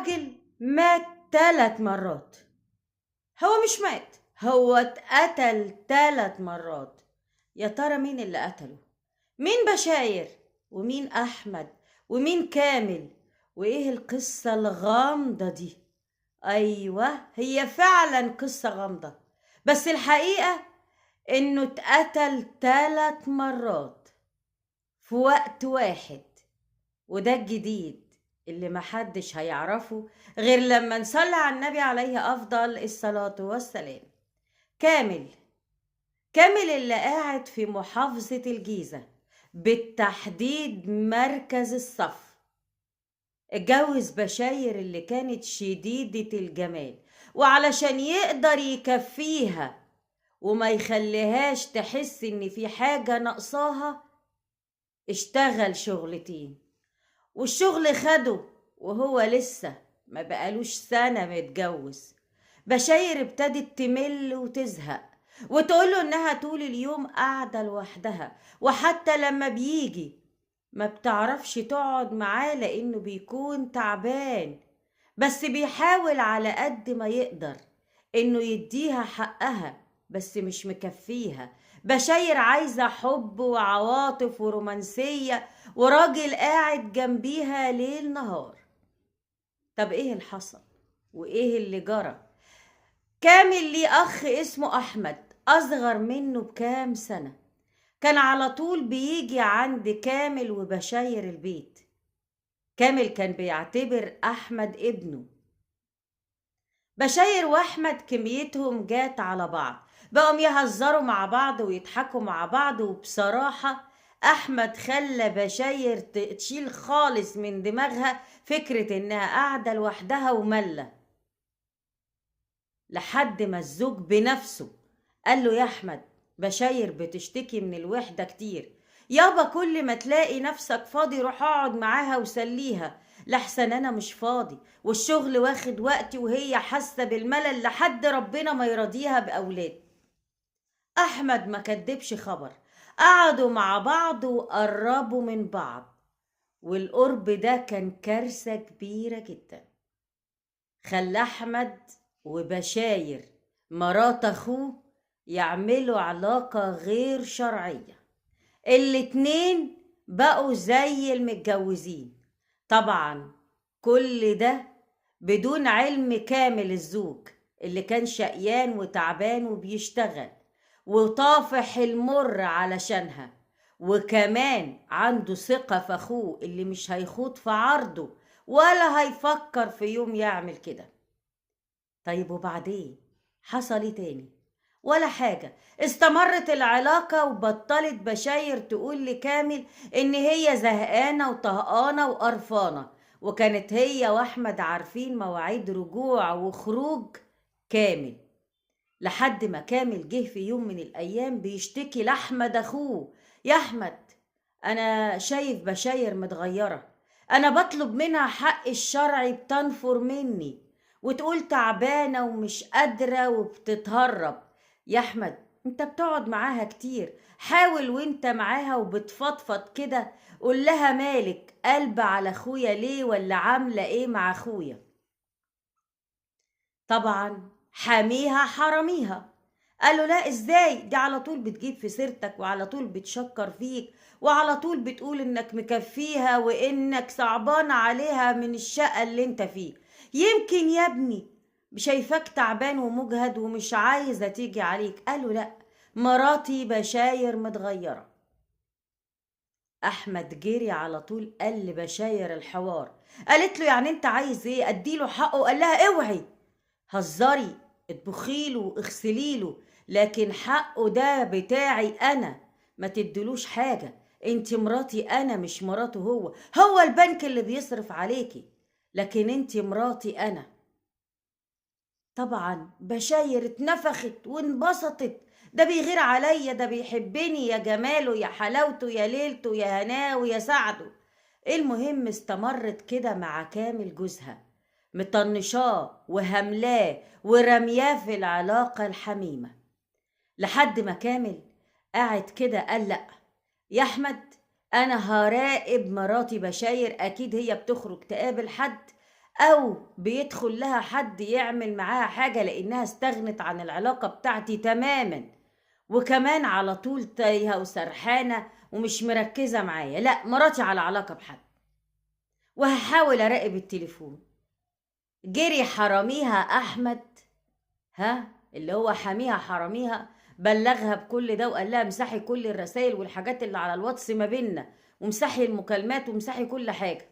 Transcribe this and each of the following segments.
راجل مات 3 مرات. هو مش مات، هو اتقتل 3 مرات. يا ترى مين اللي قتله؟ مين بشاير ومين أحمد ومين كامل؟ وإيه القصة الغامضة دي؟ أيوة، هي فعلا قصة غامضة، بس الحقيقة إنه اتقتل 3 مرات في وقت واحد. وده الجديد اللي محدش هيعرفه غير لما نصلي على النبي عليه أفضل الصلاة والسلام. كامل اللي قاعد في محافظة الجيزة، بالتحديد مركز الصف، اتجوز بشاير اللي كانت شديدة الجمال، وعلشان يقدر يكفيها وما يخليهاش تحس ان في حاجة ناقصاها اشتغل شغلتين، والشغل خده وهو لسه ما بقالوش سنة متجوز. بشاير ابتدت تمل وتزهق وتقوله انها طول اليوم قاعدة لوحدها، وحتى لما بيجي ما بتعرفش تقعد معاه لانه بيكون تعبان، بس بيحاول على قد ما يقدر انه يديها حقها، بس مش مكفيها. بشاير عايزة حب وعواطف ورومانسية وراجل قاعد جنبيها ليل نهار. طب ايه اللي حصل وايه اللي جرى؟ كامل ليه اخ اسمه احمد، اصغر منه بكام سنة. كان على طول بيجي عند كامل وبشاير البيت. كامل كان بيعتبر احمد ابنه. بشاير واحمد كميتهم جات على بعض، بقوا يهزروا مع بعض ويضحكوا مع بعض، وبصراحة احمد خلى بشاير تشيل خالص من دماغها فكرة انها قاعدة لوحدها وملة، لحد ما الزوج بنفسه قال له: يا احمد، بشاير بتشتكي من الوحدة كتير، يابا كل ما تلاقي نفسك فاضي روح اقعد معاها وسليها، لحسن انا مش فاضي والشغل واخد وقتي وهي حاسة بالملل لحد ربنا ما يرضيها بأولاد. احمد ما كدبش خبر، قعدوا مع بعض وقربوا من بعض، والقرب ده كان كارثة كبيرة جدا. خلى احمد وبشاير مرات اخوه يعملوا علاقة غير شرعية. الاتنين بقوا زي المتجوزين. طبعا كل ده بدون علم كامل الزوج اللي كان شقيان وتعبان وبيشتغل وطافح المر علشانها، وكمان عنده ثقة في اخوه اللي مش هيخوض في عرضه ولا هيفكر في يوم يعمل كده. طيب وبعدين حصل ايه تاني؟ ولا حاجة. استمرت العلاقة وبطلت بشاير تقول لكامل ان هي زهقانة وطهقانة وقرفانة، وكانت هي واحمد عارفين مواعيد رجوع وخروج كامل، لحد ما كامل جه في يوم من الايام بيشتكي لاحمد اخوه: يا احمد، انا شايف بشاير متغيرة، انا بطلب منها حق الشرعي بتنفر مني، وتقول تعبانة ومش قادرة وبتتهرب. يا احمد، انت بتقعد معاها كتير، حاول وانت معاها وبتفضفض كده قول لها مالك قلب على اخويا ليه، ولا عاملة ايه مع اخويا. طبعا حاميها حراميها قالوا: لا، ازاي دي على طول بتجيب في سيرتك وعلى طول بتشكر فيك وعلى طول بتقول انك مكفيها وانك صعبان عليها من الشقة اللي انت فيه، يمكن يا ابني شايفاك تعبان ومجهد ومش عايزة تيجي عليك. قالوا: لا، مراتي بشاير متغيرة. احمد جري على طول قال لبشاير الحوار. قالت له: يعني انت عايز ايه، اديله حقه؟ قال لها: اوعي هزري، اطبخيله اغسليله، لكن حقه ده بتاعي انا، ما تدلوش حاجة، انت مراتي انا مش مراته هو البنك اللي بيصرف عليكي، لكن انت مراتي انا. طبعا بشاير اتنفخت وانبسطت، ده بيغير عليا، ده بيحبني، يا جماله يا حلاوته يا ليلته يا هناه يا سعده. المهم استمرت كده مع كامل جوزها، مطنشاه وهملاه ورمياه في العلاقة الحميمة، لحد ما كامل قاعد كده قال: لأ يا أحمد، أنا هراقب مراتي بشاير، أكيد هي بتخرج تقابل حد، او بيدخل لها حد يعمل معاها حاجة لانها استغنت عن العلاقة بتاعتي تماما، وكمان على طول تايهة وسرحانة ومش مركزة معايا. لا، مراتي على علاقة بحد. وهحاول اراقب التليفون. جري حراميها احمد، اللي هو حاميها حراميها، بلغها بكل ده وقال لها امسحي كل الرسائل والحاجات اللي على الواتس ما بيننا، وامسحي المكالمات وامسحي كل حاجة.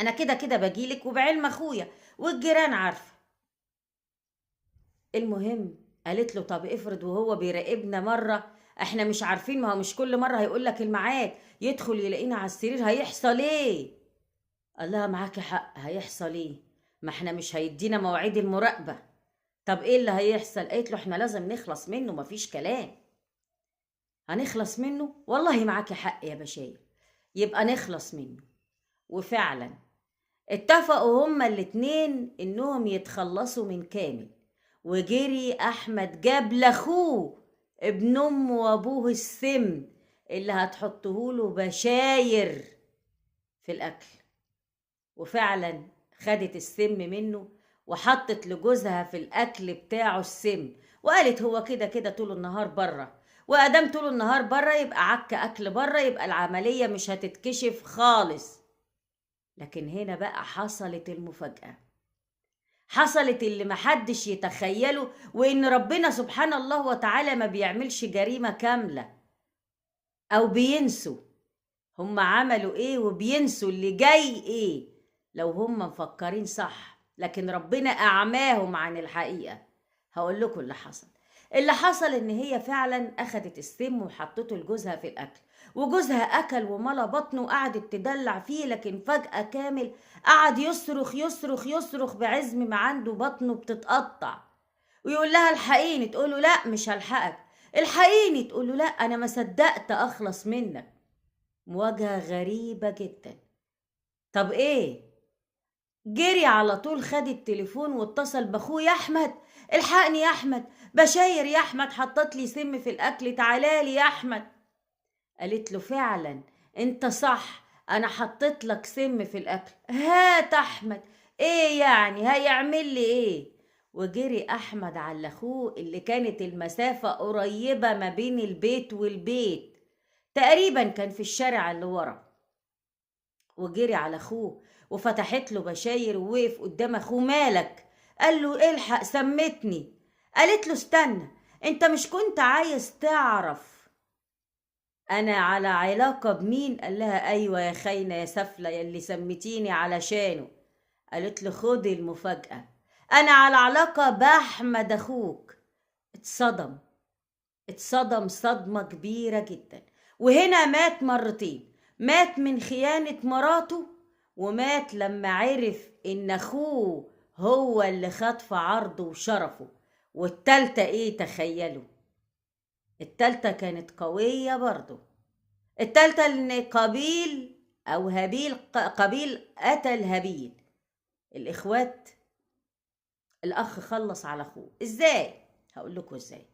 انا كده كده بجيلك وبعلم اخويا والجيران عارفة. المهم قالت له طب افرض وهو بيراقبنا مرة احنا مش عارفين، ما هو مش كل مرة هيقولك الميعاد، يدخل يلاقينا على السرير، هيحصل ايه؟ قال لها معاكي حق، هيحصل ايه؟ ما احنا مش هيدينا مواعيد المراقبة. طب ايه اللي هيحصل؟ قالت له احنا لازم نخلص منه، مفيش كلام. هنخلص منه؟ والله معاكي حق يا بشاير، يبقى نخلص منه. وفعلا اتفقوا هما الاتنين انهم يتخلصوا من كامل. وجري احمد جاب لاخوه ابن امه وابوه السم اللي هتحطهوله بشاير في الاكل. وفعلا خدت السم منه وحطت لجوزها في الاكل بتاعه السم، وقالت هو كده كده طول النهار بره، وادام طول النهار بره يبقى عك اكل بره، يبقى العملية مش هتتكشف خالص. لكن هنا بقى حصلت المفاجأة، حصلت اللي محدش يتخيله، وان ربنا سبحان الله وتعالى ما بيعملش جريمة كاملة او بينسوا هم عملوا ايه وبينسوا اللي جاي ايه لو هم مفكرين صح، لكن ربنا اعماهم عن الحقيقة. هقول لكم اللي حصل. اللي حصل ان هي فعلا اخدت السم وحطته لجوزها في الاكل، وجوزها اكل وملا بطنه وقعدت تدلع فيه، لكن فجأة كامل قعد يصرخ يصرخ يصرخ بعزم ما عنده، بطنه بتتقطع، ويقول لها الحقيني، تقوله لا مش هلحقك، الحقيني، تقوله لا انا ما صدقت اخلص منك. مواجهة غريبة جدا. طب ايه؟ جري على طول، خد التليفون واتصل باخوه، يا احمد الحقني يا احمد، بشاير يا احمد حطت لي سم في الاكل، تعالالي يا احمد. قالت له فعلا انت صح، انا حطيت لك سم في الاكل، هات احمد. ايه يعني هيعمل لي ايه؟ وجري احمد على اخوه اللي كانت المسافة قريبة ما بين البيت والبيت، تقريبا كان في الشارع اللي ورا. وجري على اخوه وفتحت له بشاير ووقف قدام اخوه، مالك؟ قال له الحق سمتني. قالت له استنى، انت مش كنت عايز تعرف انا على علاقة بمين؟ قال لها ايوه يا خاينة يا سفلة يلي سمتيني علشانه. قالت له خد المفاجأة، انا على علاقة باحمد اخوك. اتصدم، اتصدم صدمة كبيرة جدا. وهنا مات مرتين، مات من خيانة مراته، ومات لما عرف ان اخوه هو اللي خد في عرضه وشرفه. والتالتة ايه؟ تخيلوا، التالتة كانت قوية برضو. التالتة ان قابيل او هابيل، قابيل قتل هابيل. الاخوات، الاخ خلص على اخوه ازاي؟ هقول لكم ازاي.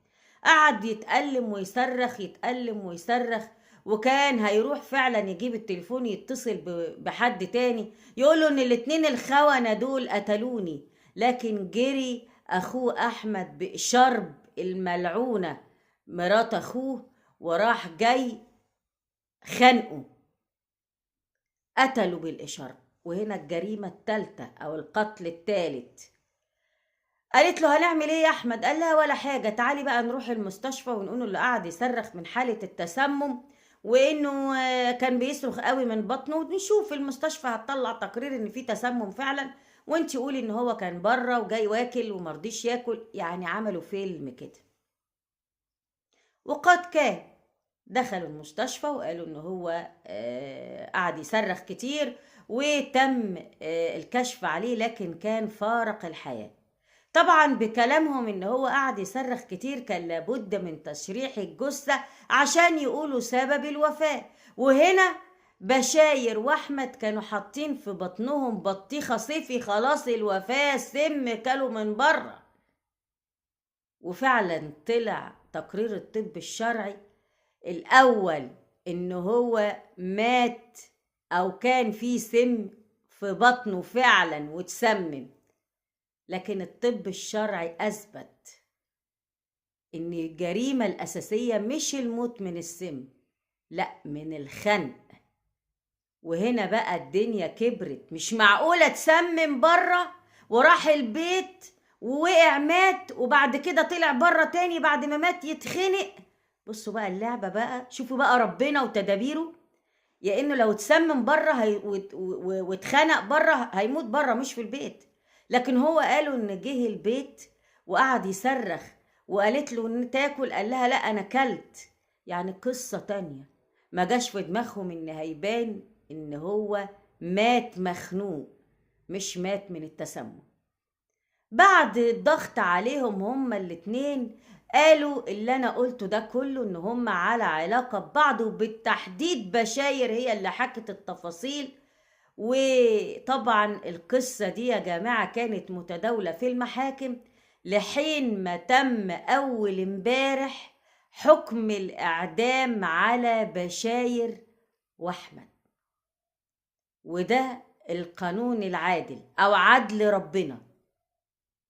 قعد يتألم ويصرخ، يتألم ويصرخ، وكان هيروح فعلا يجيب التليفون يتصل بحد تاني يقوله ان الاتنين الخونة دول قتلوني، لكن جري اخوه احمد بشرب الملعونة مرات اخوه وراح جاي خنقه، قتلوا بالإشارة. وهنا الجريمة التالتة أو القتل التالت. قالت له هنعمل ايه يا احمد؟ قال لها ولا حاجة، تعالي بقى نروح المستشفى ونقول اللي قاعد يصرخ من حالة التسمم، وانه كان بيصرخ قوي من بطنه، ونشوف المستشفى هتطلع تقرير ان في تسمم فعلا، وانتي قولي ان هو كان بره وجاي واكل ومرضيش ياكل. يعني عملوا فيلم كده. وقد كان دخلوا المستشفى وقالوا ان هو قعد يصرخ كتير، وتم الكشف عليه، لكن كان فارق الحياة. طبعا بكلامهم ان هو قعد يصرخ كتير كان لابد من تشريح الجثة عشان يقولوا سبب الوفاة. وهنا بشاير واحمد كانوا حاطين في بطنهم بطيخة صيفي، خلاص الوفاة سم كلوا من بره. وفعلا طلع تقرير الطب الشرعي الأول إن هو مات أو كان فيه سم في بطنه فعلا وتسمم. لكن الطب الشرعي أثبت إن الجريمة الأساسية مش الموت من السم، لأ، من الخنق. وهنا بقى الدنيا كبرت. مش معقولة تسمم بره وراح البيت ووقع مات، وبعد كده طلع بره تاني بعد ما مات يتخنق. بصوا بقى اللعبة بقى، شوفوا بقى ربنا وتدابيره. يا انه لو اتسمم بره واتخنق بره هيموت بره مش في البيت. لكن هو قالوا ان جه البيت وقعد يصرخ، وقالت له ان تاكل، قال لها لا انا كلت. يعني قصة تانية. ما جاش في دماغهم ان هيبان ان هو مات مخنوق، مش مات من التسمم. بعد الضغط عليهم هما الاتنين قالوا اللي انا قلته ده كله، ان هما على علاقة ببعض، وبالتحديد بشاير هي اللي حكت التفاصيل. وطبعا القصة دي يا جماعة كانت متداولة في المحاكم لحين ما تم اول امبارح حكم الاعدام على بشاير واحمد. وده القانون العادل او عدل ربنا.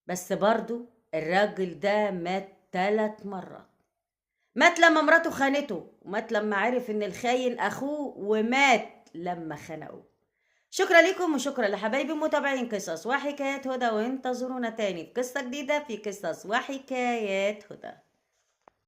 بس برضو الراجل ده مات 3 مرات. مات لما مراته خانته، ومات لما عرف ان الخاين اخوه، ومات لما خنقوه. شكرا لكم، وشكرا لحبايبي متابعين قصص وحكايات هدى، وانتظرونا تاني في قصة جديدة في قصص وحكايات هدى.